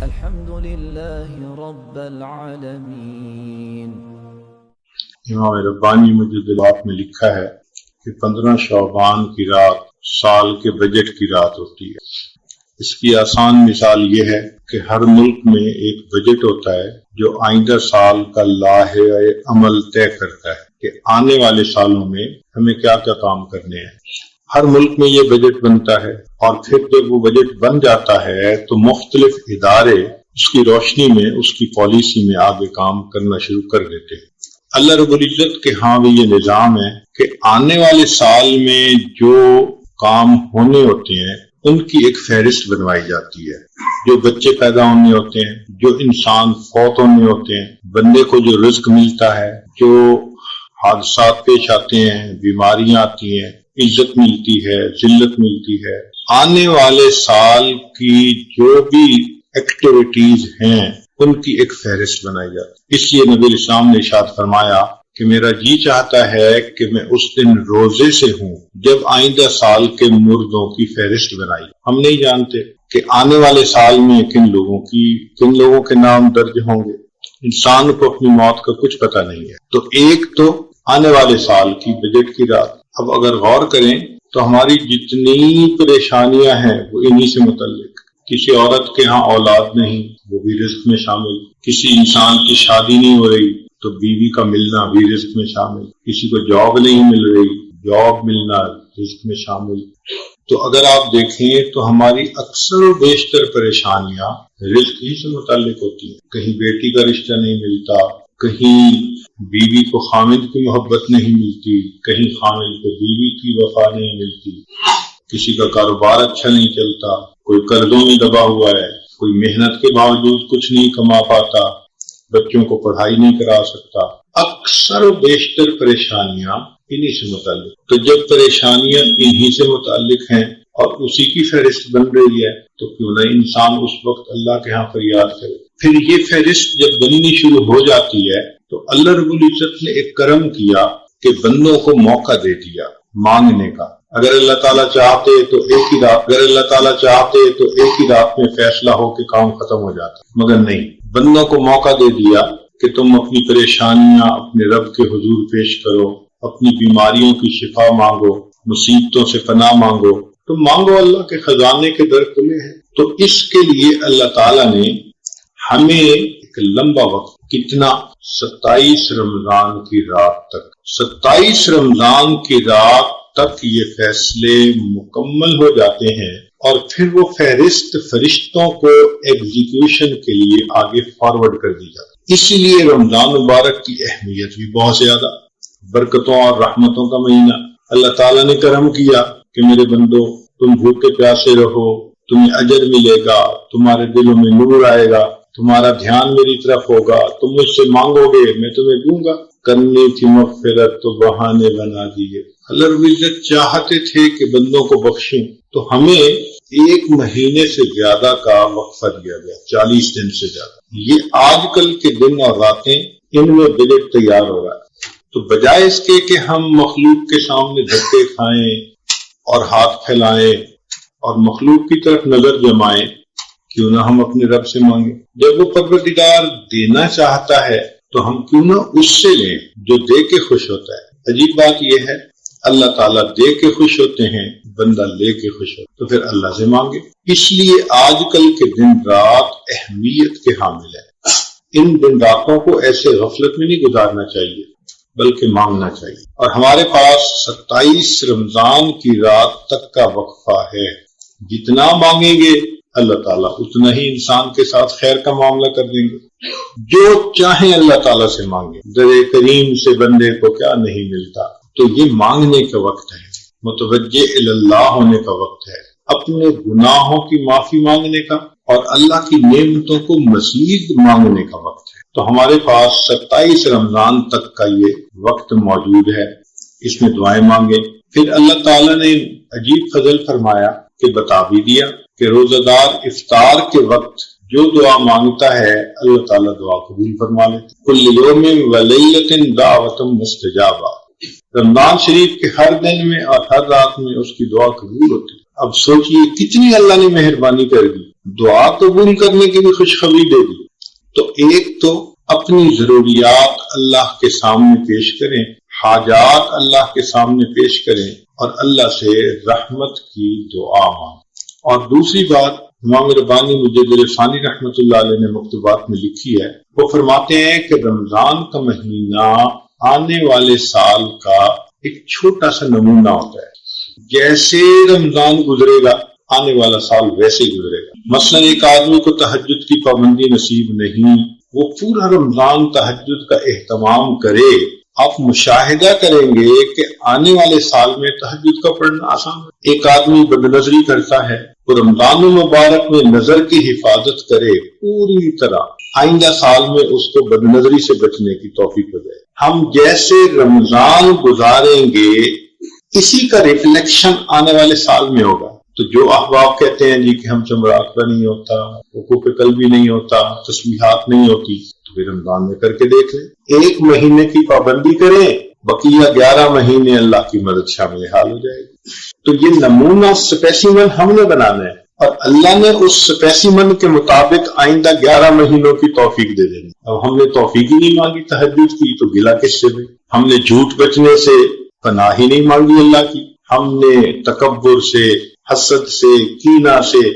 الحمد لله رب العالمين۔ امام ربانی مجدد میں لکھا ہے کہ 15 شعبان کی رات سال کے بجٹ کی رات ہوتی ہے۔ اس کی آسان مثال یہ ہے کہ ہر ملک میں ایک بجٹ ہوتا ہے جو آئندہ سال کا لائحہ عمل طے کرتا ہے کہ آنے والے سالوں میں ہمیں کیا کیا کام کرنے ہیں۔ ہر ملک میں یہ بجٹ بنتا ہے اور پھر جب وہ بجٹ بن جاتا ہے تو مختلف ادارے اس کی روشنی میں اس کی پالیسی میں آگے کام کرنا شروع کر دیتے ہیں۔ اللہ رب العزت کے ہاں بھی یہ نظام ہے کہ آنے والے سال میں جو کام ہونے ہوتے ہیں ان کی ایک فہرست بنوائی جاتی ہے۔ جو بچے پیدا ہونے ہوتے ہیں، جو انسان فوت ہونے ہوتے ہیں، بندے کو جو رزق ملتا ہے، جو حادثات پیش آتے ہیں، بیماریاں آتی ہیں، عزت ملتی ہے، ذلت ملتی ہے، آنے والے سال کی جو بھی ایکٹیویٹیز ہیں ان کی ایک فہرست بنائی جاتی ہے۔ اس لیے نبی اسلام نے ارشاد فرمایا کہ میرا جی چاہتا ہے کہ میں اس دن روزے سے ہوں جب آئندہ سال کے مردوں کی فہرست بنائی۔ ہم نہیں جانتے کہ آنے والے سال میں کن لوگوں کے نام درج ہوں گے۔ انسان کو اپنی موت کا کچھ پتہ نہیں ہے۔ تو ایک تو آنے والے سال کی بجٹ کی رات۔ اب اگر غور کریں تو ہماری جتنی پریشانیاں ہیں وہ انہی سے متعلق۔ کسی عورت کے ہاں اولاد نہیں، وہ بھی رزق میں شامل۔ کسی انسان کی شادی نہیں ہو رہی تو بیوی کا ملنا بھی رزق میں شامل۔ کسی کو جاب نہیں مل رہی، جاب ملنا رزق میں شامل۔ تو اگر آپ دیکھیں تو ہماری اکثر و بیشتر پریشانیاں رزق ہی سے متعلق ہوتی ہیں۔ کہیں بیٹی کا رشتہ نہیں ملتا، کہیں بیوی کو خامد کی محبت نہیں ملتی، کہیں خامد کو بیوی کی وفا نہیں ملتی، کسی کا کاروبار اچھا نہیں چلتا، کوئی قرضوں میں دبا ہوا ہے، کوئی محنت کے باوجود کچھ نہیں کما پاتا، بچوں کو پڑھائی نہیں کرا سکتا۔ اکثر و بیشتر پریشانیاں انہی سے متعلق۔ تو جب پریشانیاں انہی سے متعلق ہیں اور اسی کی فہرست بن رہی ہے تو کیوں نہ انسان اس وقت اللہ کے ہاں فریاد کرے۔ پھر یہ فہرست جب بننی شروع ہو جاتی ہے تو اللہ رب العزت نے ایک کرم کیا کہ بندوں کو موقع دے دیا مانگنے کا۔ اگر اللہ تعالیٰ چاہتے تو ایک ہی رات میں فیصلہ ہو کے کام ختم ہو جاتا، مگر نہیں، بندوں کو موقع دے دیا کہ تم اپنی پریشانیاں اپنے رب کے حضور پیش کرو، اپنی بیماریوں کی شفا مانگو، مصیبتوں سے پناہ مانگو، تم مانگو، اللہ کے خزانے کے در کھلے ہیں۔ تو اس کے لیے اللہ تعالیٰ نے ہمیں ایک لمبا وقت، کتنا، 27 رمضان کی رات تک، 27 رمضان کی رات تک یہ فیصلے مکمل ہو جاتے ہیں اور پھر وہ فہرست فرشتوں کو ایگزیکیوشن کے لیے آگے فارورڈ کر دی جاتی ہے۔ اسی لیے رمضان مبارک کی اہمیت بھی بہت زیادہ، برکتوں اور رحمتوں کا مہینہ۔ اللہ تعالیٰ نے کرم کیا کہ میرے بندو تم بھوکے پیاسے رہو، تمہیں اجر ملے گا، تمہارے دلوں میں نور آئے گا، تمہارا دھیان میری طرف ہوگا، تم مجھ سے مانگو گے میں تمہیں دوں گا۔ کرنی تھی مغفرت تو بہانے بنا دیے۔ اللہ رب العزت چاہتے تھے کہ بندوں کو بخشیں تو ہمیں 1 مہینے سے زیادہ کا وقفہ دیا گیا، 40 دن سے زیادہ۔ یہ آج کل کے دن اور راتیں، ان میں بجٹ تیار ہو رہا ہے۔ تو بجائے اس کے کہ ہم مخلوق کے سامنے دھکے کھائیں اور ہاتھ پھیلائیں اور مخلوق کی طرف نظر جمائیں، کیوں نہ ہم اپنے رب سے مانگیں۔ جب وہ پروردگار دینا چاہتا ہے تو ہم کیوں نہ اس سے لیں جو دے کے خوش ہوتا ہے۔ عجیب بات یہ ہے، اللہ تعالیٰ دے کے خوش ہوتے ہیں، بندہ لے کے خوش ہوتا ہے، تو پھر اللہ سے مانگے۔ اس لیے آج کل کے دن رات اہمیت کے حامل ہے۔ ان دن راتوں کو ایسے غفلت میں نہیں گزارنا چاہیے بلکہ مانگنا چاہیے۔ اور ہمارے پاس 27 رمضان کی رات تک کا وقفہ ہے۔ جتنا مانگیں گے اللہ تعالیٰ اتنا ہی انسان کے ساتھ خیر کا معاملہ کر دیں گے۔ جو چاہیں اللہ تعالیٰ سے مانگے، در کریم سے بندے کو کیا نہیں ملتا۔ تو یہ مانگنے کا وقت ہے، متوجہ اللہ ہونے کا وقت ہے، اپنے گناہوں کی معافی مانگنے کا اور اللہ کی نعمتوں کو مزید مانگنے کا وقت ہے۔ تو ہمارے پاس 27 رمضان تک کا یہ وقت موجود ہے، اس میں دعائیں مانگیں۔ پھر اللہ تعالیٰ نے عجیب فضل فرمایا کہ بتا بھی دیا کہ روزہ دار افطار کے وقت جو دعا مانگتا ہے اللہ تعالیٰ دعا قبول فرما لیتے۔ کل یوم ولیلۃ دعوۃ مستجابہ، رمضان شریف کے ہر دن میں اور ہر رات میں اس کی دعا قبول ہوتی ہے۔ اب سوچئے کتنی اللہ نے مہربانی کر دی، دعا قبول کرنے کی بھی خوشخبری دے دی۔ تو ایک تو اپنی ضروریات اللہ کے سامنے پیش کریں، حاجات اللہ کے سامنے پیش کریں اور اللہ سے رحمت کی دعا مانگیں۔ اور دوسری بات امام ربانی مجدد ثانی رحمۃ اللہ علیہ نے مکتوبات میں لکھی ہے، وہ فرماتے ہیں کہ رمضان کا مہینہ آنے والے سال کا ایک چھوٹا سا نمونہ ہوتا ہے۔ جیسے رمضان گزرے گا آنے والا سال ویسے ہی گزرے گا۔ مثلا ایک آدمی کو تہجد کی پابندی نصیب نہیں، وہ پورا رمضان تہجد کا اہتمام کرے، آپ مشاہدہ کریں گے کہ آنے والے سال میں تہجد کا پڑھنا آسان ہے۔ ایک آدمی بدنظری کرتا ہے، وہ رمضان المبارک میں نظر کی حفاظت کرے پوری طرح، آئندہ سال میں اس کو بدنظری سے بچنے کی توفیق ہو جائے۔ ہم جیسے رمضان گزاریں گے اسی کا ریفلیکشن آنے والے سال میں ہوگا۔ تو جو احباب کہتے ہیں جی کہ ہم سے مراقبہ نہیں ہوتا، حقوق قلبی نہیں ہوتا، تسبیحات نہیں ہوتی، تو پھر رمضان میں کر کے دیکھ لیں۔ ایک مہینے کی پابندی کریں، بقیہ 11 مہینے اللہ کی مدد شامل حال ہو جائے گی۔ تو یہ نمونہ سپیسیمن ہم نے بنانا ہے اور اللہ نے اس سپیسیمن کے مطابق آئندہ 11 مہینوں کی توفیق دے دینی۔ اب ہم نے توفیق ہی نہیں مانگی تہجد کی، تو گلہ کس سے بھی؟ ہم نے جھوٹ بچنے سے پناہ ہی نہیں مانگی اللہ کی، ہم نے تکبر سے، حسد سے، کینہ سے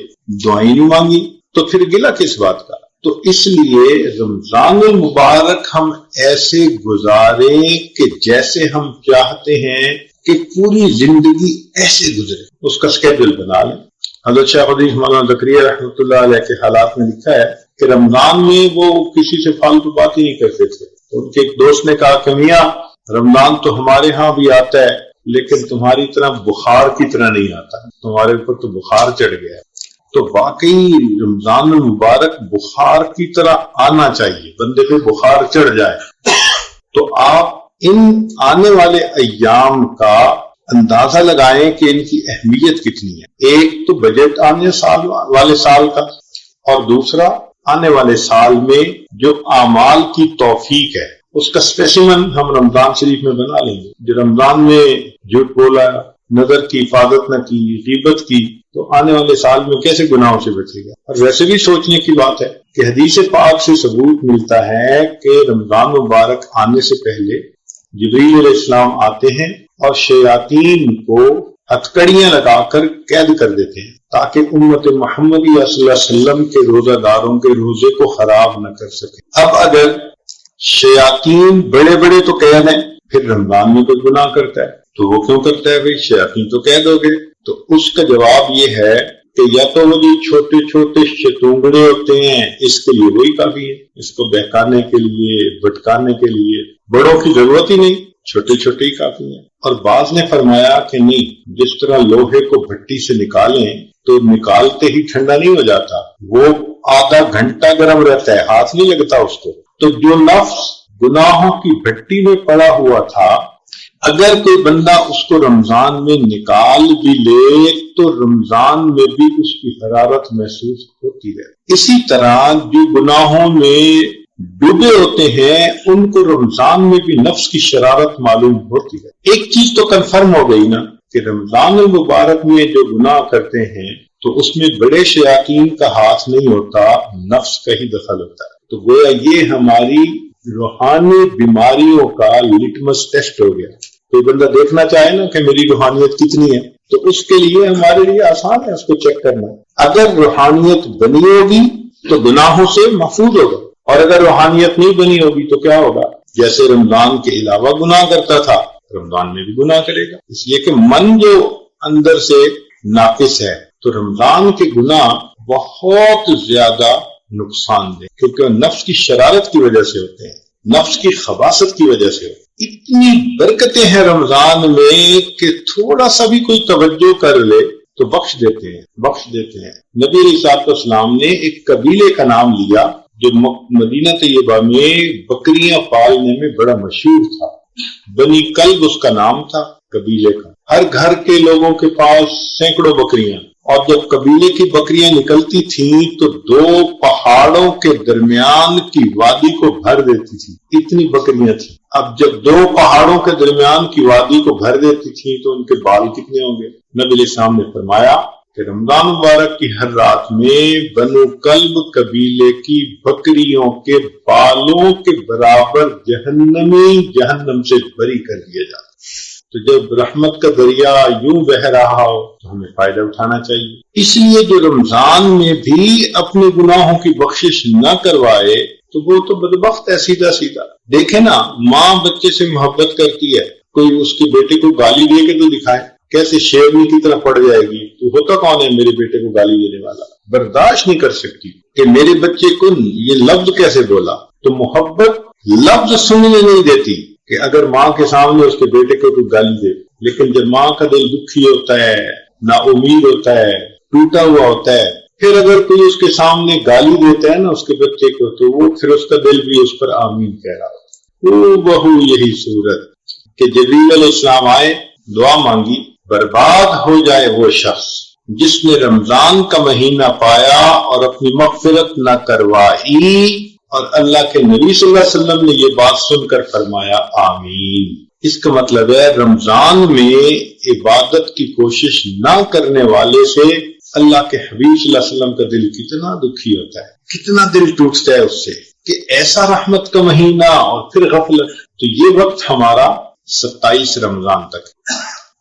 دعائیں نہیں مانگی، تو پھر گلہ کس بات کا؟ تو اس لیے رمضان المبارک ہم ایسے گزاریں کہ جیسے ہم چاہتے ہیں کہ پوری زندگی ایسے گزرے، اس کا اسکیڈول بنا لیں۔ حضرت شیخ حدیث مولانا زکریا رحمۃ اللہ علیہ کے حالات میں لکھا ہے کہ رمضان میں وہ کسی سے فالتو بات ہی نہیں کرتے تھے۔ ان کے ایک دوست نے کہا کہ میاں رمضان تو ہمارے ہاں بھی آتا ہے لیکن تمہاری طرح بخار کی طرح نہیں آتا، تمہارے اوپر تو بخار چڑھ گیا۔ تو واقعی رمضان المبارک بخار کی طرح آنا چاہیے، بندے پہ بخار چڑھ جائے۔ تو آپ ان آنے والے ایام کا اندازہ لگائیں کہ ان کی اہمیت کتنی ہے۔ ایک تو بجٹ آنے والے سال کا، اور دوسرا آنے والے سال میں جو اعمال کی توفیق ہے اس کا اسپیسیمن ہم رمضان شریف میں بنا لیں گے۔ جو رمضان میں جھوٹ بولا، نظر کی حفاظت نہ کی، غیبت کی، تو آنے والے سال میں کیسے گناہوں سے بچے گا؟ اور ویسے بھی سوچنے کی بات ہے کہ حدیث پاک سے ثبوت ملتا ہے کہ رمضان مبارک آنے سے پہلے جبریل علیہ السلام آتے ہیں اور شیاطین کو ہتھکڑیاں لگا کر قید کر دیتے ہیں تاکہ امت محمدی صلی اللہ علیہ وسلم کے روزہ داروں کے روزے کو خراب نہ کر سکے۔ اب اگر شیاطین بڑے بڑے تو قید ہیں، پھر رمضان میں کوئی گناہ کرتا ہے تو وہ کیوں کرتا ہے؟ بھائی شیاطین تو قید ہو گئے۔ تو اس کا جواب یہ ہے کہ یا تو وہ جو چھوٹے چھوٹے شتونگڑے ہوتے ہیں اس کے لیے وہی کافی ہے، اس کو بہکانے کے لیے، بھٹکانے کے لیے بڑوں کی ضرورت ہی نہیں، چھوٹے چھوٹے ہی کافی ہیں۔ اور بعض نے فرمایا کہ نہیں، جس طرح لوہے کو بھٹی سے نکالیں تو نکالتے ہی ٹھنڈا نہیں ہو جاتا، وہ آدھا گھنٹہ گرم رہتا ہے، ہاتھ نہیں لگتا اس کو۔ تو جو نفس گناہوں کی بھٹی میں پڑا ہوا تھا، اگر کوئی بندہ اس کو رمضان میں نکال بھی لے تو رمضان میں بھی اس کی حرارت محسوس ہوتی ہے۔ اسی طرح جو گناہوں میں ڈوبے ہوتے ہیں ان کو رمضان میں بھی نفس کی شرارت معلوم ہوتی ہے۔ ایک چیز تو کنفرم ہو گئی نا کہ رمضان المبارک میں جو گناہ کرتے ہیں تو اس میں بڑے شیاطین کا ہاتھ نہیں ہوتا، نفس کا ہی دخل ہوتا ہے۔ تو گویا یہ ہماری روحانی بیماریوں کا لٹمس ٹیسٹ ہو گیا۔ کوئی بندہ دیکھنا چاہے نا کہ میری روحانیت کتنی ہے تو اس کے لیے ہمارے لیے آسان ہے اس کو چیک کرنا۔ اگر روحانیت بنی ہوگی تو گناہوں سے محفوظ ہوگا، اور اگر روحانیت نہیں بنی ہوگی تو کیا ہوگا؟ جیسے رمضان کے علاوہ گناہ کرتا تھا رمضان میں بھی گناہ کرے گا، اس لیے کہ من جو اندر سے ناقص ہے۔ تو رمضان کے گناہ بہت زیادہ نقصان دہ، کیونکہ نفس کی شرارت کی وجہ سے ہوتے ہیں، نفس کی خباثت کی وجہ سے ہوتے ہیں۔ اتنی برکتیں ہیں رمضان میں کہ تھوڑا سا بھی کوئی توجہ کر لے تو بخش دیتے ہیں۔ نبی علیہ السلام نے ایک قبیلے کا نام لیا جو مدینہ طیبہ میں بکریاں پالنے میں بڑا مشہور تھا، بنی کلب اس کا نام تھا قبیلے کا۔ ہر گھر کے لوگوں کے پاس سینکڑوں بکریاں، اور جب قبیلے کی بکریاں نکلتی تھیں تو 2 پہاڑوں کے درمیان کی وادی کو بھر دیتی تھی، اتنی بکریاں تھیں۔ اب جب دو پہاڑوں کے درمیان کی وادی کو بھر دیتی تھی تو ان کے بال کتنے ہوں گے؟ نبی علیہ السلام نے فرمایا کہ رمضان مبارک کی ہر رات میں بنو کلب قبیلے کی بکریوں کے بالوں کے برابر جہنم سے بری کر دیا جاتا۔ تو جب رحمت کا دریا یوں بہ رہا ہو تو ہمیں فائدہ اٹھانا چاہیے۔ اس لیے جو رمضان میں بھی اپنے گناہوں کی بخشش نہ کروائے تو وہ تو بدبخت ہے سیدھا سیدھا۔ دیکھیں نا، ماں بچے سے محبت کرتی ہے، کوئی اس کے بیٹے کو گالی دے کے تو دکھائے، کیسے شیرنی کی طرح پڑ جائے گی، تو ہوتا کون ہے میرے بیٹے کو گالی دینے والا؟ برداشت نہیں کر سکتی کہ میرے بچے کو یہ لفظ کیسے بولا۔ تو محبت لفظ سننے نہیں دیتی کہ اگر ماں کے سامنے اس کے بیٹے کو کوئی گالی دے، لیکن جب ماں کا دل دکھی ہوتا ہے، نا امید ہوتا ہے، ٹوٹا ہوا ہوتا ہے، پھر اگر کوئی اس کے سامنے گالی دیتا ہے نا اس کے بچے کو، تو وہ پھر اس کا دل بھی اس پر آمین کہہ رہا ہوتا ہے۔ بہو یہی صورت کہ جبریل علیہ السلام آئے، دعا مانگی، برباد ہو جائے وہ شخص جس نے رمضان کا مہینہ پایا اور اپنی مغفرت نہ کروائی۔ اور اللہ کے نبی صلی اللہ علیہ وسلم نے یہ بات سن کر فرمایا آمین۔ اس کا مطلب ہے رمضان میں عبادت کی کوشش نہ کرنے والے سے اللہ کے حبیب صلی اللہ علیہ وسلم کا دل کتنا دکھی ہوتا ہے، کتنا دل ٹوٹتا ہے اس سے کہ ایسا رحمت کا مہینہ اور پھر غفلت۔ تو یہ وقت ہمارا 27 رمضان تک۔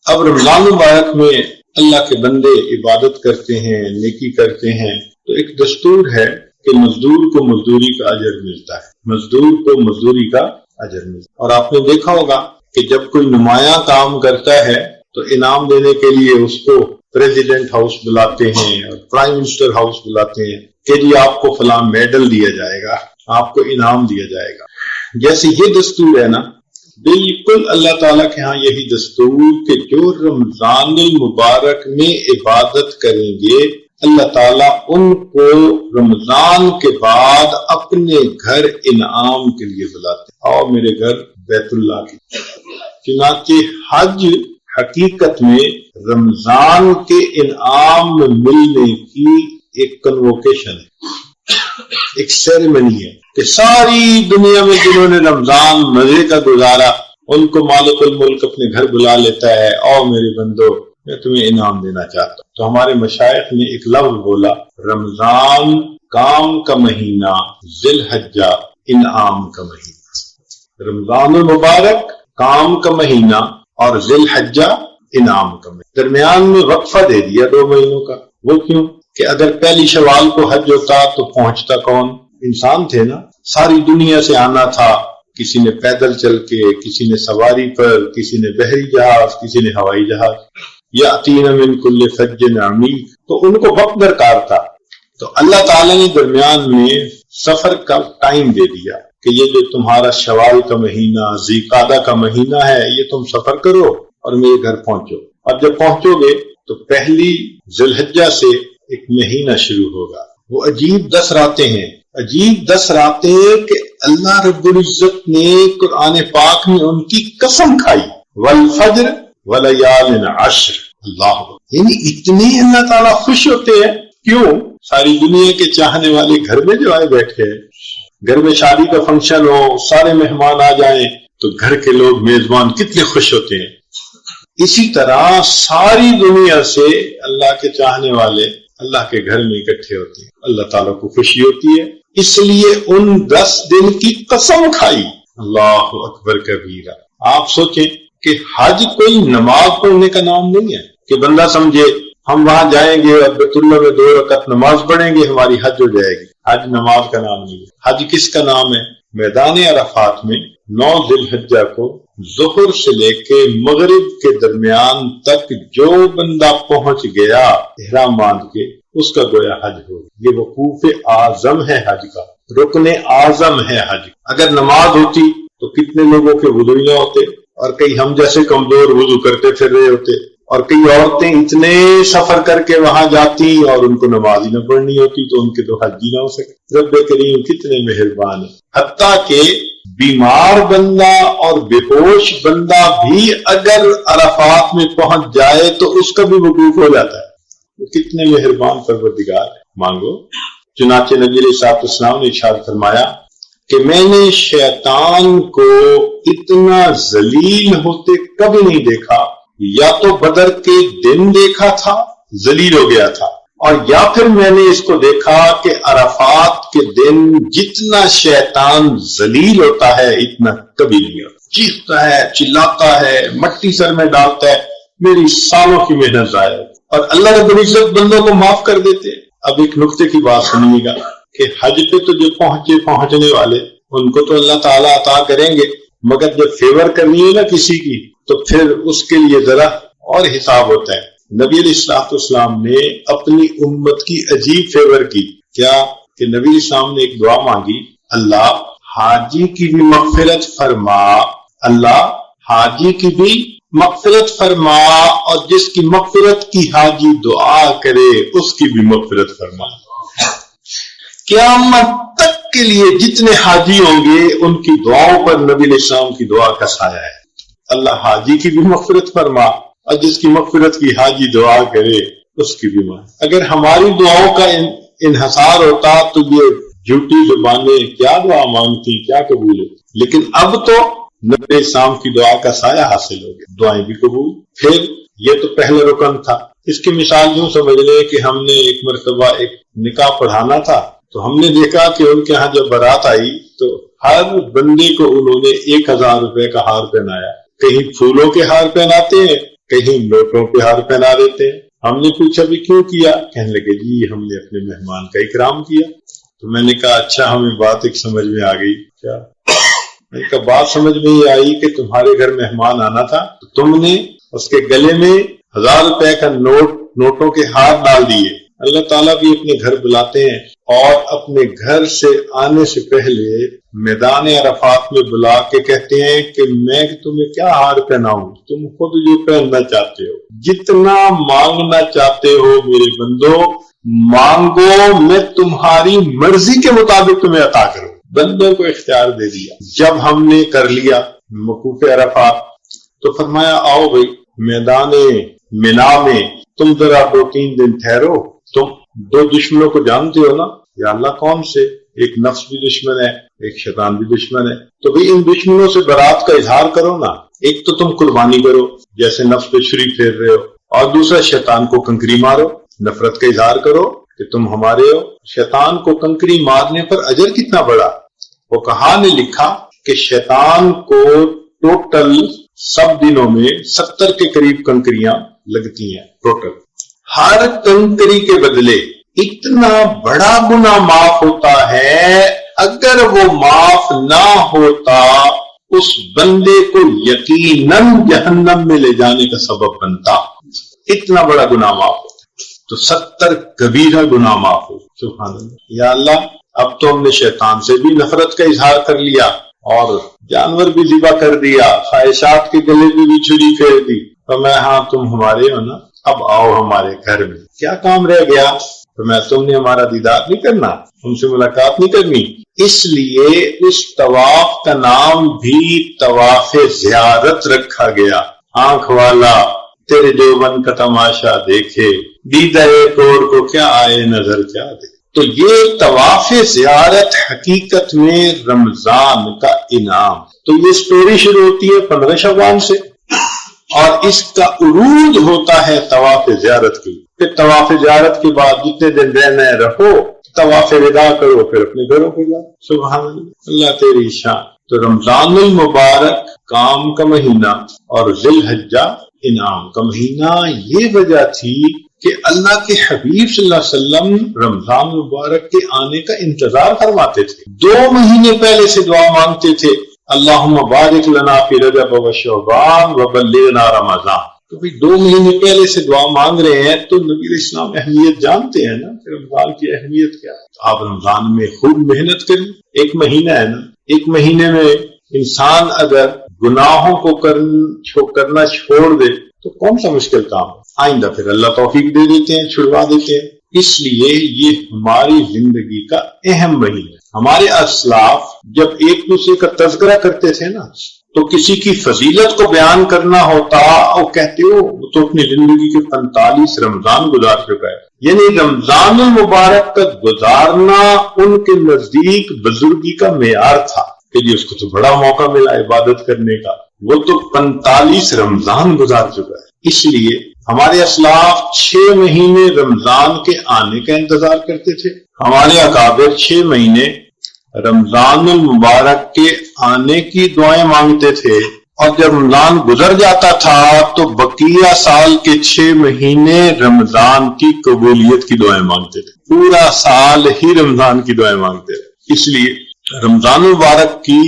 اب رمضان مبارک میں اللہ کے بندے عبادت کرتے ہیں، نیکی کرتے ہیں، تو ایک دستور ہے کہ مزدور کو مزدوری کا اجر ملتا ہے، مزدور کو مزدوری کا اجر ملتا ہے۔ اور آپ نے دیکھا ہوگا کہ جب کوئی نمایاں کام کرتا ہے تو انعام دینے کے لیے اس کو پریزیڈنٹ ہاؤس بلاتے ہیں اور پرائم منسٹر ہاؤس بلاتے ہیں کہ جی آپ کو فلاں میڈل دیا جائے گا، آپ کو انعام دیا جائے گا۔ جیسے یہ دستور ہے نا، بالکل اللہ تعالیٰ کے ہاں یہی دستور کہ جو رمضان المبارک میں عبادت کریں گے اللہ تعالیٰ ان کو رمضان کے بعد اپنے گھر انعام کے لیے بلاتے ہیں، آؤ میرے گھر بیت اللہ کی۔ چنانچہ حج حقیقت میں رمضان کے انعام ملنے کی ایک کنووکیشن ہے، ایک سیریمنی ہے کہ ساری دنیا میں جنہوں نے رمضان مزے کا گزارا ان کو مالک الملک اپنے گھر بلا لیتا ہے، آؤ میرے بندو میں تمہیں انعام دینا چاہتا ہوں۔ تو ہمارے مشائخ نے ایک لفظ بولا، رمضان کام کا مہینہ، ذی الحجہ انعام کا مہینہ۔ رمضان المبارک کام کا مہینہ اور ذی الحجہ انعام کا مہینہ۔ درمیان میں وقفہ دے دیا 2 مہینوں کا۔ وہ کیوں؟ کہ اگر پہلی شوال کو حج ہوتا تو پہنچتا کون؟ انسان تھے نا، ساری دنیا سے آنا تھا، کسی نے پیدل چل کے، کسی نے سواری پر، کسی نے بحری جہاز، کسی نے ہوائی جہاز، یاتین من کل فج عمیق، تو ان کو وقت درکار تھا۔ تو اللہ تعالیٰ نے درمیان میں سفر کا ٹائم دے دیا کہ یہ جو تمہارا شوال کا مہینہ، ذی قعدہ کا مہینہ ہے، یہ تم سفر کرو اور میرے گھر پہنچو۔ اور جب پہنچو گے تو پہلی ذی الحجہ سے ایک مہینہ شروع ہوگا، وہ عجیب 10 راتیں ہیں، عجیب 10 راتیں کہ اللہ رب العزت نے قرآن پاک میں ان کی قسم کھائی، والفجر ولیال عشر۔ اللہ، یعنی اتنے اللہ تعالیٰ خوش ہوتے ہیں، کیوں؟ ساری دنیا کے چاہنے والے گھر میں جو آئے بیٹھے ہیں، گھر میں شادی کا فنکشن ہو، سارے مہمان آ جائیں تو گھر کے لوگ میزبان کتنے خوش ہوتے ہیں۔ اسی طرح ساری دنیا سے اللہ کے چاہنے والے اللہ کے گھر میں اکٹھے ہوتے ہیں، اللہ تعالیٰ کو خوشی ہوتی ہے، اس لیے ان 10 دن کی قسم کھائی۔ اللہ اکبر کبیرہ۔ آپ سوچیں کہ حج کوئی نماز پڑھنے کا نام نہیں ہے کہ بندہ سمجھے ہم وہاں جائیں گے اور بیت اللہ میں 2 رکعت نماز پڑھیں گے ہماری حج ہو جائے گی۔ حج نماز کا نام نہیں ہے۔ حج کس کا نام ہے؟ میدان عرفات میں 9 ذی الحجہ کو ظہر سے لے کے مغرب کے درمیان تک جو بندہ پہنچ گیا احرام باندھ کے، اس کا گویا حج ہوگا۔ یہ وقوف اعظم ہے حج کا، رکن اعظم ہے حج۔ اگر نماز ہوتی تو کتنے لوگوں کے وضو نہ ہوتے، اور کئی ہم جیسے کمزور وضو کرتے پھر رہے ہوتے، اور کئی عورتیں اتنے سفر کر کے وہاں جاتی اور ان کو نماز ہی نہ پڑھنی ہوتی تو ان کے تو حج ہی نہ ہو سکے۔ رب کریم کتنے مہربان ہے، حتیٰ کہ بیمار بندہ اور بے ہوش بندہ بھی اگر عرفات میں پہنچ جائے تو اس کا بھی وقوف ہو جاتا ہے۔ وہ کتنے مہربان پروردگار ہے، مانگو۔ چنانچہ نبی علیہ السلام نے ارشاد فرمایا کہ میں نے شیطان کو اتنا ذلیل ہوتے کبھی نہیں دیکھا. یا تو بدر کے دن دیکھا تھا ذلیل ہو گیا تھا، اور یا پھر میں نے اس کو دیکھا کہ عرفات کے دن جتنا شیطان ذلیل ہوتا ہے اتنا کبھی نہیں ہوتا. چیختا ہے، چلاتا ہے، مٹی سر میں ڈالتا ہے، میری سالوں کی محنت ضائع. اور اللہ رب العزت بندوں کو معاف کر دیتے. اب ایک نقطے کی بات سنیے گا کہ حج پہ تو جو پہنچنے والے ان کو تو اللہ تعالیٰ عطا کریں گے، مگر جب فیور کرنی ہے نا کسی کی تو پھر اس کے لیے ذرا اور حساب ہوتا ہے. نبی علیہ الصلوۃ والسلام نے اپنی امت کی عجیب فیور کی. کیا کہ نبی علیہ السلام نے ایک دعا مانگی، اللہ حاجی کی بھی مغفرت فرما، اللہ حاجی کی بھی مغفرت فرما، اور جس کی مغفرت کی حاجی دعا کرے اس کی بھی مغفرت فرما. قیامت تک کے لیے جتنے حاجی ہوں گے ان کی دعاؤں پر نبی علیہ السلام کی دعا کا سایہ ہے. اللہ حاجی کی بھی مغفرت فرما، اور جس کی مغفرت کی حاجی دعا کرے اس کی بھی مان. اگر ہماری دعاؤں کا انحصار ہوتا تو یہ جھوٹی زبانیں کیا دعا مانگتی، کیا قبول ہوتی. لیکن اب تو نبی اسلام کی دعا کا سایہ حاصل ہو گیا، دعائیں بھی قبول. پھر یہ تو پہلا رکن تھا. اس کی مثال یوں سمجھ لیں کہ ہم نے ایک مرتبہ ایک نکاح پڑھانا تھا، تو ہم نے دیکھا کہ ان کے ہاں جب بارات آئی تو ہر بندے کو انہوں نے 1000 روپے کا ہار پہنایا. کہیں پھولوں کے ہار پہناتے ہیں، کہیں نوٹوں کے ہار پہنا دیتے ہیں. ہم نے پوچھا بھی کیوں کیا؟ کہنے لگے جی ہم نے اپنے مہمان کا اکرام کیا. تو میں نے کہا اچھا، ہمیں بات ایک سمجھ میں آ گئی. کیا؟ میں نے کہا بات سمجھ میں یہ آئی کہ تمہارے گھر مہمان آنا تھا تو تم نے اس کے گلے میں 1000 روپے کا نوٹوں کے ہار ڈال دیے. اللہ تعالیٰ بھی اپنے گھر بلاتے ہیں اور اپنے گھر سے آنے سے پہلے میدان عرفات میں بلا کے کہتے ہیں کہ میں تمہیں کیا ہار پہناؤں، تم خود جو پہننا چاہتے ہو، جتنا مانگنا چاہتے ہو میرے بندو مانگو، میں تمہاری مرضی کے مطابق تمہیں عطا کروں. بندوں کو اختیار دے دیا. جب ہم نے کر لیا موقوف عرفات تو فرمایا آؤ بھائی میدان منا میں تم ذرا 2-3 دن ٹھہرو. تم 2 دشمنوں کو جانتے ہو نا؟ یا اللہ کون سے؟ ایک نفس بھی دشمن ہے، ایک شیطان بھی دشمن ہے. تو بھی ان دشمنوں سے برات کا اظہار کرو نا. ایک تو تم قربانی کرو جیسے نفس پہ چھری پھیر رہے ہو، اور دوسرا شیطان کو کنکری مارو، نفرت کا اظہار کرو کہ تم ہمارے ہو. شیطان کو کنکری مارنے پر اجر کتنا بڑا. وہ کہا نے لکھا کہ شیطان کو ٹوٹل سب دنوں میں 70 کے قریب کنکریاں لگتی ہیں ٹوٹل. ہر کنکری کے بدلے اتنا بڑا گناہ معاف ہوتا ہے. اگر وہ معاف نہ ہوتا اس بندے کو یقیناً جہنم میں لے جانے کا سبب بنتا. اتنا بڑا گناہ معاف ہوتا تو 70 کبیرہ گناہ معاف ہو. سبحان اللہ. یا اللہ اب تو ہم نے شیطان سے بھی نفرت کا اظہار کر لیا اور جانور بھی ذبح کر دیا، خواہشات کے گلے بھی چھری پھیر دی. تو میں ہاں تم ہمارے ہو نا، اب آؤ ہمارے گھر میں. کیا کام رہ گیا؟ تو میں تم نے ہمارا دیدار نہیں کرنا، ہم سے ملاقات نہیں کرنی. اس لیے اس طواف کا نام بھی طواف زیارت رکھا گیا. آنکھ والا تیرے دیوبند کا تماشا دیکھے، دیدہ ایک اور کو کیا آئے نظر کیا دے. تو یہ طواف زیارت حقیقت میں رمضان کا انعام. تو یہ سٹوری شروع ہوتی ہے 15 شعبان سے اور اس کا عروج ہوتا ہے طواف زیارت کی. پھر طواف زیارت کے بعد جتنے دن رہنا ہے رہو، طواف ودا کرو، پھر اپنے گھروں کو جاؤ. سبحان اللہ تیری شان. تو رمضان المبارک کام کا مہینہ اور ذی الحجہ انعام کا مہینہ. یہ وجہ تھی کہ اللہ کے حبیب صلی اللہ علیہ وسلم رمضان مبارک کے آنے کا انتظار فرماتے تھے. 2 مہینے پہلے سے دعا مانگتے تھے، اللہم بارک لنا فی رجب و شعبان وبلغنا رمضان. تو 2 مہینے پہلے سے دعا مانگ رہے ہیں تو نبی علیہ السلام اہمیت جانتے ہیں نا کہ رمضان کی اہمیت کیا ہے. آپ رمضان میں خوب محنت کریں. 1 مہینہ ہے نا، 1 مہینے میں انسان اگر گناہوں کو کرنا چھوڑ دے تو کون سا مشکل کام ہے. آئندہ پھر اللہ توفیق دے دیتے ہیں، چھڑوا دیتے ہیں. اس لیے یہ ہماری زندگی کا اہم مہینہ ہے. ہمارے اسلاف جب ایک دوسرے کا تذکرہ کرتے تھے نا تو کسی کی فضیلت کو بیان کرنا ہوتا اور کہتے ہو وہ تو اپنی زندگی کے 45 رمضان گزار چکا ہے. یعنی رمضان المبارک تک گزارنا ان کے نزدیک بزرگی کا معیار تھا کہ جی اس کو تو بڑا موقع ملا عبادت کرنے کا. وہ تو 45 رمضان گزار چکا ہے. اس لیے ہمارے اسلاف 6 مہینے رمضان کے آنے کا انتظار کرتے تھے. ہمارے اکابر 6 مہینے رمضان المبارک کے آنے کی دعائیں مانگتے تھے، اور جب رمضان گزر جاتا تھا تو بقیہ سال کے 6 مہینے رمضان کی قبولیت کی دعائیں مانگتے تھے. پورا سال ہی رمضان کی دعائیں مانگتے تھے. اس لیے رمضان المبارک کی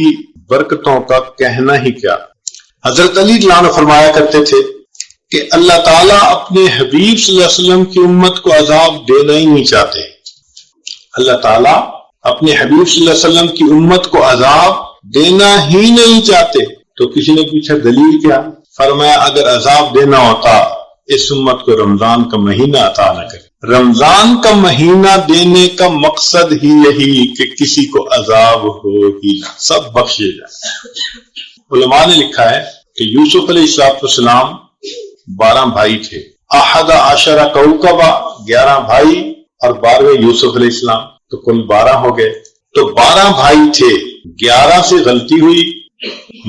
برکتوں کا کہنا ہی کیا. حضرت علی رضی اللہ عنہ فرمایا کرتے تھے کہ اللہ تعالیٰ اپنے حبیب صلی اللہ علیہ وسلم کی امت کو عذاب دینا ہی نہیں چاہتے. اللہ تعالیٰ اپنے حبیب صلی اللہ علیہ وسلم کی امت کو عذاب دینا ہی نہیں چاہتے. تو کسی نے پوچھا دلیل کیا؟ فرمایا اگر عذاب دینا ہوتا اس امت کو رمضان کا مہینہ عطا نہ کرے. رمضان کا مہینہ دینے کا مقصد ہی یہی کہ کسی کو عذاب ہو ہی نہ، سب بخشے جائے. علماء نے لکھا ہے کہ یوسف علیہ السلام 12 بھائی تھے. احد عشرہ کوکبہ 11 بھائی اور 12ویں یوسف علیہ السلام، تو کل 12 ہو گئے. تو 12 بھائی تھے، 11 سے غلطی ہوئی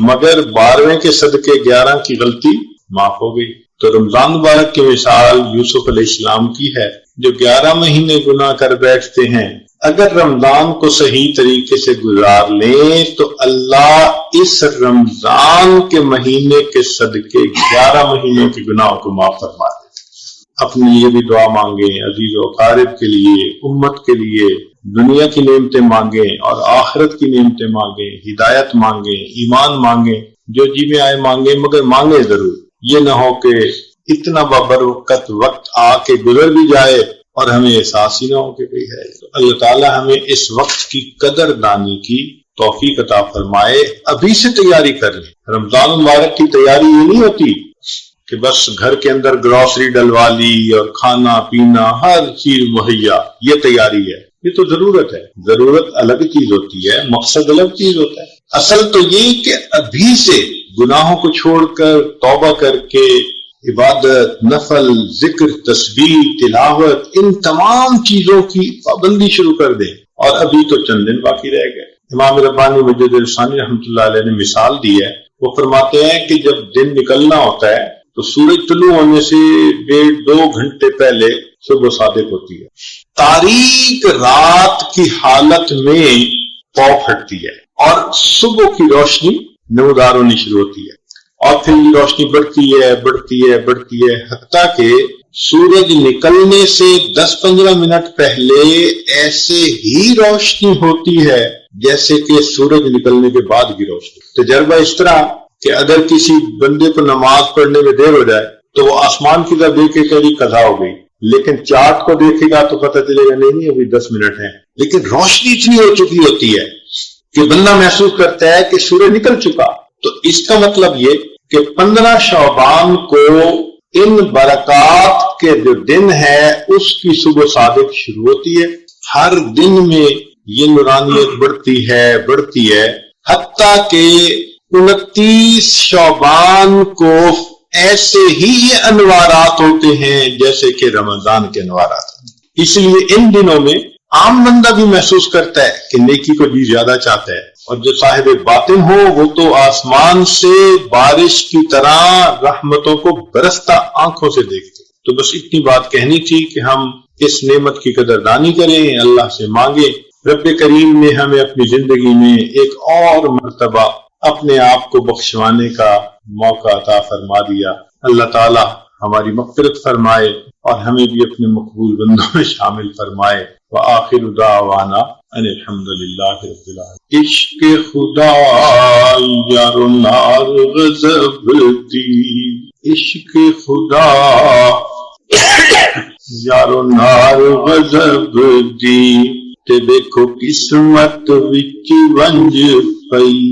مگر 12ویں کے صدقے 11 کی غلطی معاف ہو گئی. تو رمضان مبارک کی مثال یوسف علیہ السلام کی ہے جو 11 مہینے گناہ کر بیٹھتے ہیں. اگر رمضان کو صحیح طریقے سے گزار لیں تو اللہ اس رمضان کے مہینے کے صدقے 11 مہینوں کے گناہوں کو معاف فرما دے. اپنے لیے بھی دعا مانگیں، عزیز و اقارب کے لیے، امت کے لیے، دنیا کی نعمتیں مانگیں اور آخرت کی نعمتیں مانگیں، ہدایت مانگیں، ایمان مانگیں، جو جی میں آئے مانگیں، مگر مانگیں ضرور. یہ نہ ہو کہ اتنا ببرکت وقت آ کے گزر بھی جائے اور ہمیں احساس ہی نہ ہو کہ کوئی ہے. تو اللہ تعالیٰ ہمیں اس وقت کی قدر دانی کی توفیق عطا فرمائے. ابھی سے تیاری کر لیں. رمضان مبارک کی تیاری یہ نہیں ہوتی کہ بس گھر کے اندر گروسری ڈلوا لی اور کھانا پینا ہر چیز مہیا، یہ تیاری ہے. یہ تو ضرورت ہے. ضرورت الگ چیز ہوتی ہے، مقصد الگ چیز ہوتا ہے. اصل تو یہ کہ ابھی سے گناہوں کو چھوڑ کر توبہ کر کے عبادت، نفل، ذکر، تسبیح، تلاوت، ان تمام چیزوں کی پابندی شروع کر دیں. اور ابھی تو چند دن باقی رہ گئے. امام ربانی مجد الثانی رحمۃ اللہ علیہ نے مثال دی ہے. وہ فرماتے ہیں کہ جب دن نکلنا ہوتا ہے تو سورج طلوع ہونے سے 1.5-2 گھنٹے پہلے صبح صادق ہوتی ہے. تاریک رات کی حالت میں پاؤ پھٹتی ہے اور صبح کی روشنی نمودار ہونی شروع ہوتی ہے. اور پھر یہ روشنی بڑھتی ہے حتیٰ کہ سورج نکلنے سے 10-15 منٹ پہلے ایسے ہی روشنی ہوتی ہے جیسے کہ سورج نکلنے کے بعد کی روشنی. تجربہ اس طرح کہ اگر کسی بندے کو نماز پڑھنے میں دیر ہو جائے تو وہ آسمان کی طرف دیکھ کے کہیں قضا ہو گئی، لیکن چارٹ کو دیکھے گا تو پتہ چلے گا نہیں ابھی 10 منٹ ہیں. لیکن روشنی اتنی ہو چکی ہوتی ہے کہ بندہ محسوس کرتا ہے کہ سورج نکل چکا. تو اس کا مطلب یہ کہ 15 شعبان کو ان برکات کے جو دن ہے اس کی صبح صادق شروع ہوتی ہے. ہر دن میں یہ نورانیت بڑھتی ہے حتیٰ کہ 29 شعبان کو ایسے ہی یہ انوارات ہوتے ہیں جیسے کہ رمضان کے انوارات. اس لیے ان دنوں میں عام بندہ بھی محسوس کرتا ہے کہ نیکی کو جی زیادہ چاہتا ہے، اور جو صاحب باطن ہو وہ تو آسمان سے بارش کی طرح رحمتوں کو برستا آنکھوں سے دیکھتے. تو بس اتنی بات کہنی تھی کہ ہم اس نعمت کی قدردانی کریں، اللہ سے مانگیں. رب کریم نے ہمیں اپنی زندگی میں ایک اور مرتبہ اپنے آپ کو بخشوانے کا موقع عطا فرما دیا. اللہ تعالی ہماری مغفرت فرمائے اور ہمیں بھی اپنے مقبول بندوں میں شامل فرمائے. وآخر دعوانا ان الحمدللہ رب العالمین. عشق خدا یار و نار غضب دی، عشق خدا یار و نار غضب دی، تے دیکھو قسمت وچ ونج پئی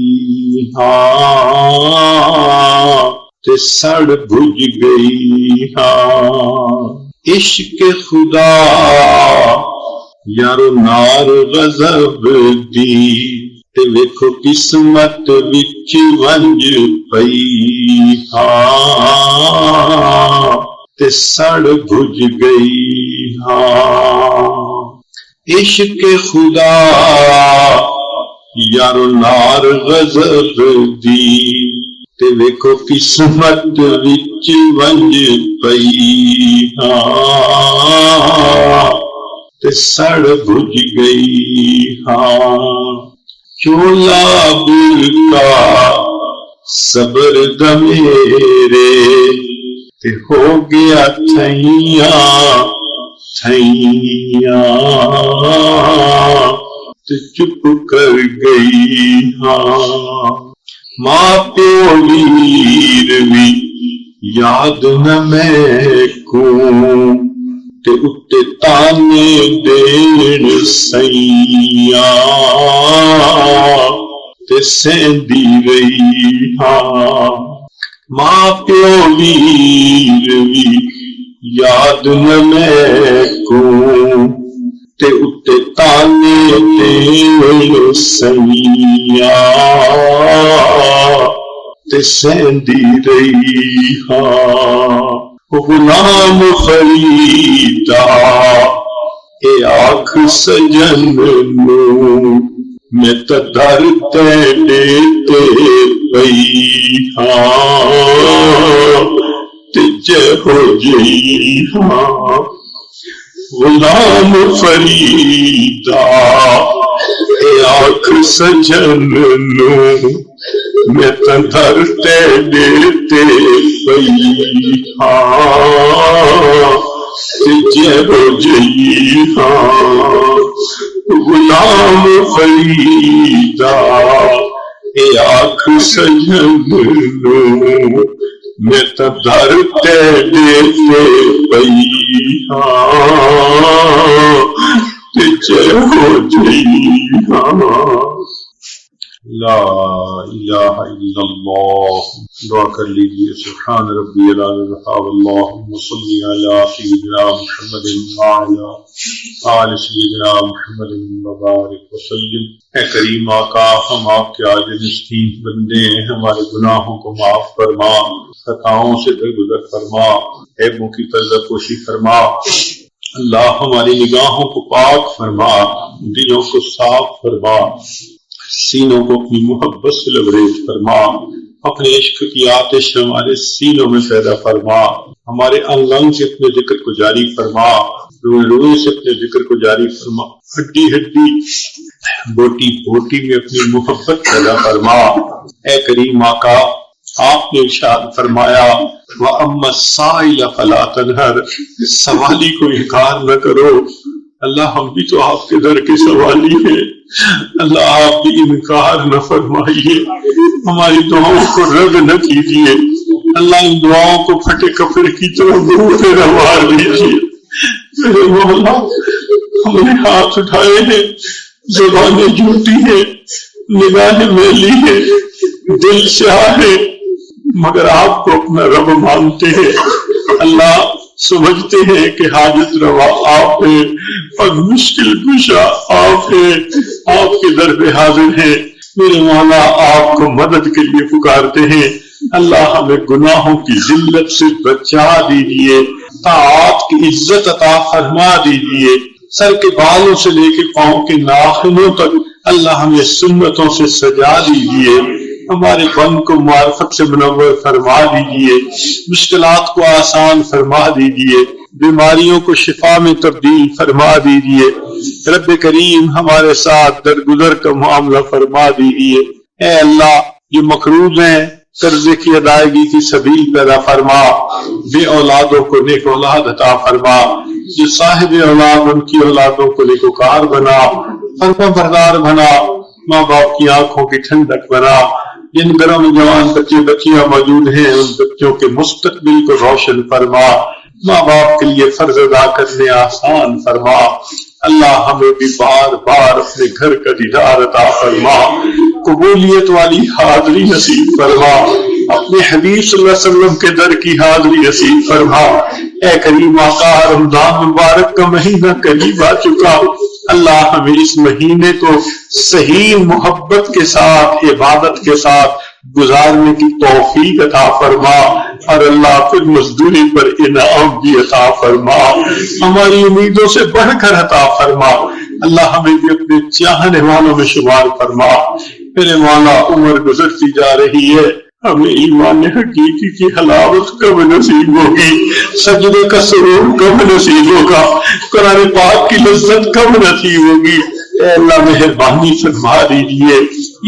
ہاں تے سڑ بھج گئی ہاں. عشق خدا یار و نار غضب دی، تے ویکھو قسمت وچ ونج پئی ہاں تے سڑ بھج گئی ہاں عشق خدا یارو نار غضب دی تے ویکھو قسمت وچ ونج پئی ہاں تے سڑ بھج گئی ہاں چولا برکا صبر دا میرے تے ہو گیا تھیاں تھیاں تے چپ کر گئی ہاں ماں پیو ویر وی یاد نہ میں کو تے اتے تانے دین سیاں تے سیندی رہی ہاں ماں پیو ویر وی یاد نہ میں کو تے اتے تانے دین سیاں تے سیندی رہی ہاں غلام خریدا اے آنکھ سجن نو میں تا در تے دیتے پئی ہاں تے جے ہو جئی ہاں غلام فریدا اے آنکھ سجن نو میں تا در تے دیتے پئی ہاں تے جے ہو جئی ہاں غلام فریدا اے آنکھ سجن نو میں تا در تے دیتے پئی ہاں تے جے ہو جئی ہاں لا الہ الا اللہ دعا کر لیجئے سبحان ربی العظیم اللہم صلی علی سیدنا محمد وعلی آل سیدنا محمد وبارک وسلم اے کریم آقا ہم آپ کے عاجز مسکین بندے ہیں ہمارے گناہوں کو معاف فرما خطاؤں سے درگزر فرما عیبوں کی پردہ پوشی فرما اللہ ہماری نگاہوں کو پاک فرما دلوں کو صاف فرما سینوں کو اپنی محبت سے لبریز فرما اپنے عشق کی آتش ہمارے سینوں میں پیدا فرما ہمارے انگ انگ سے اپنے ذکر کو جاری فرما روئے روئے سے اپنے ذکر کو جاری فرما ہڈی ہڈی بوٹی بوٹی میں اپنی محبت پیدا فرما اے کریم آقا آپ نے ارشاد فرمایا وَأَمَّا السَّائِلَ فَلَا تَنْهَرْ سوالی کو انکار نہ کرو اللہ ہم بھی تو آپ کے در کے سوالی ہیں اللہ آپ بھی انکار نہ فرمائیے ہماری دعاؤں کو رد نہ کیجیے اللہ ان دعاؤں کو پھٹے کپڑے کی طرح منہ پہ نوار لیجیے میرے مولا ہم نے ہاتھ اٹھائے ہیں زبانیں جھوٹی ہیں نگاہیں میلی ہیں دل سیاہ ہے مگر آپ کو اپنا رب مانتے ہیں اللہ سمجھتے ہیں کہ حاجت روا آپ ہیں اور مشکل کشا آپ ہیں آپ کے در پہ حاضر ہیں میرے مولا آپ کو مدد کے لیے پکارتے ہیں اللہ ہمیں گناہوں کی ذلت سے بچا دیجیے طاعات کی عزت عطا فرما دیجیے سر کے بالوں سے لے کے پاؤں کے ناخنوں تک اللہ ہمیں سنتوں سے سجا دیجیے ہمارے بن کو معرفت سے منور فرما دیجیے مشکلات کو آسان فرما دیجیے بیماریوں کو شفا میں تبدیل فرما دیجیے رب کریم ہمارے ساتھ درگزر کا معاملہ فرما دیجیے اے اللہ یہ مقروض ہیں قرضے کی ادائیگی کی سبیل پیدا فرما بے اولادوں کو نیک اولاد عطا فرما جو صاحب اولاد ان کی اولادوں کو نیکوکار بنا فرما بردار بنا ماں باپ کی آنکھوں کی ٹھنڈک بنا جن گھروں میں جوان بچے بچیاں موجود ہیں ان بچوں کے مستقبل کو روشن فرما ماں باپ کے لیے فرض ادا کرنے آسان فرما اللہ ہمیں بھی بار بار اپنے گھر کا دیدار عطا فرما قبولیت والی حاضری نصیب فرما اپنے حبیب صلی اللہ علیہ وسلم کے در کی حاضری نصیب فرما اے کریم آقا رمضان مبارک کا مہینہ قریب آ چکا اللہ ہمیں اس مہینے کو صحیح محبت کے ساتھ عبادت کے ساتھ گزارنے کی توفیق عطا فرما، اور اللہ پھر مزدوری پر انعام بھی عطا فرما، ہماری امیدوں سے بڑھ کر عطا فرما، اللہ ہمیں بھی اپنے چاہنے والوں میں شمار فرما۔ میرے مولا عمر گزرتی جا رہی ہے، ہمیں ایمان حقیقی کی حلاوت کب نصیب ہوگی، سجدے کا سرور کب نصیب ہوگا، قرآن پاک کی لذت کب نصیب ہوگی۔ اے اللہ مہربانی فرما دیجیے،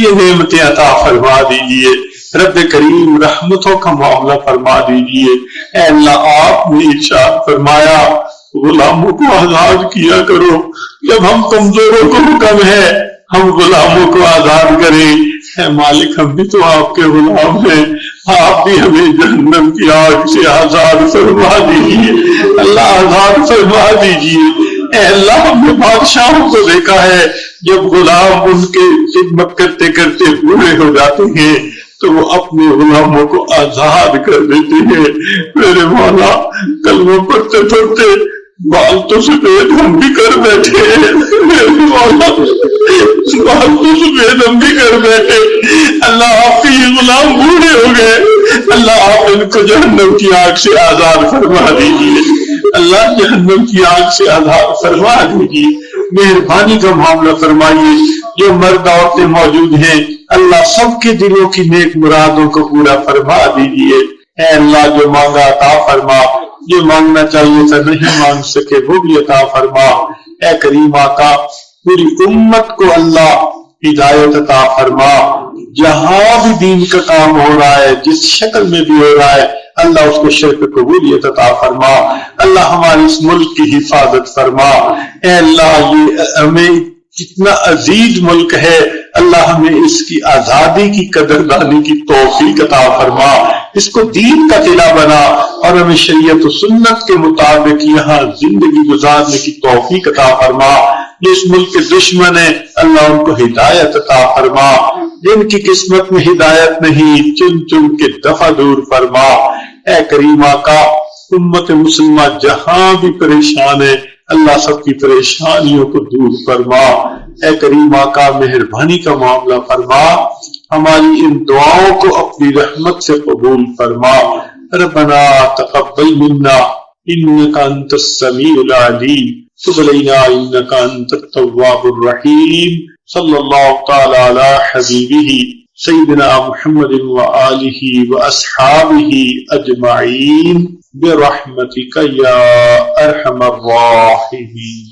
یہ نعمتیں عطا فرما دیجیے، رب کریم رحمتوں کا معاملہ فرما دیجیے۔ اے اللہ آپ نے ارشاد فرمایا غلاموں کو آزاد کیا کرو، جب ہم کمزوروں کو حکم ہے ہم غلاموں کو آزاد کریں۔ اے مالک ہم بھی تو آپ کے غلام ہیں، آپ بھی ہمیں جہنم کی آگ سے آزاد فرما دیجیے، اللہ آزاد فرما دیجیے۔ اے اللہ ہم نے بادشاہوں کو دیکھا ہے جب غلام ان کے خدمت کرتے کرتے بوڑھے ہو جاتے ہیں تو وہ اپنے غلاموں کو آزاد کر دیتے ہیں۔ میرے مولا کلمہ پڑھتے پڑھتے بال تو سفید ہم بھی کر بیٹھے ہیں، میرے مولا بال تو سفید ہم بھی کر بیٹھے، اللہ آپ کے یہ غلام بوڑھے ہو گئے، اللہ آپ ان کو جہنم کی آگ سے آزاد فرما دیجیے، اللہ جہنم کی آگ سے آزاد فرما دیجیے۔ مہربانی کا معاملہ فرمائیے، جو مرد عورتیں موجود ہیں اللہ سب کے دلوں کی نیک مرادوں کو پورا فرما دیجیے۔ اے اللہ جو مانگا عطا فرما، جو مانگنا چاہیے تھا نہیں مانگ سکے وہ بھی عطا فرما۔ اے کریم آقا پوری امت کو اللہ ہدایت عطا فرما، جہاں بھی دین کا کام ہو رہا ہے جس شکل میں بھی ہو رہا ہے اللہ اس کو شرف قبولیت عطا فرما، اللہ ہمارے اس ملک کی حفاظت فرما۔ اے اللہ یہ ہمیں کتنا عزیز ملک ہے، اللہ ہمیں اس کی آزادی کی قدردانی کی توفیق عطا فرما، اس کو دین کا قلعہ بنا اور ہمیں شریعت و سنت کے مطابق یہاں زندگی گزارنے کی توفیق عطا فرما۔ جس ملک کے دشمن ہیں اللہ ان کو ہدایت عطا فرما، جن کی قسمت میں ہدایت نہیں چن چن کے دفع دور فرما۔ اے کریم آقا امت مسلمہ جہاں بھی پریشان ہے اللہ سب کی پریشانیوں کو دور فرما۔ اے کریم آقا مہربانی کا معاملہ فرما، ہماری ان دعاؤں کو اپنی رحمت سے قبول فرما۔ ربنا تقبل منا انک انت السمیع العلیم تب علینا انک انت التواب الرحیم۔ صلی اللہ تعالی علی حبیبہ سیدنا محمد وآلہ واصحابہ اجمعین برحمتک یا ارحم الراحمین۔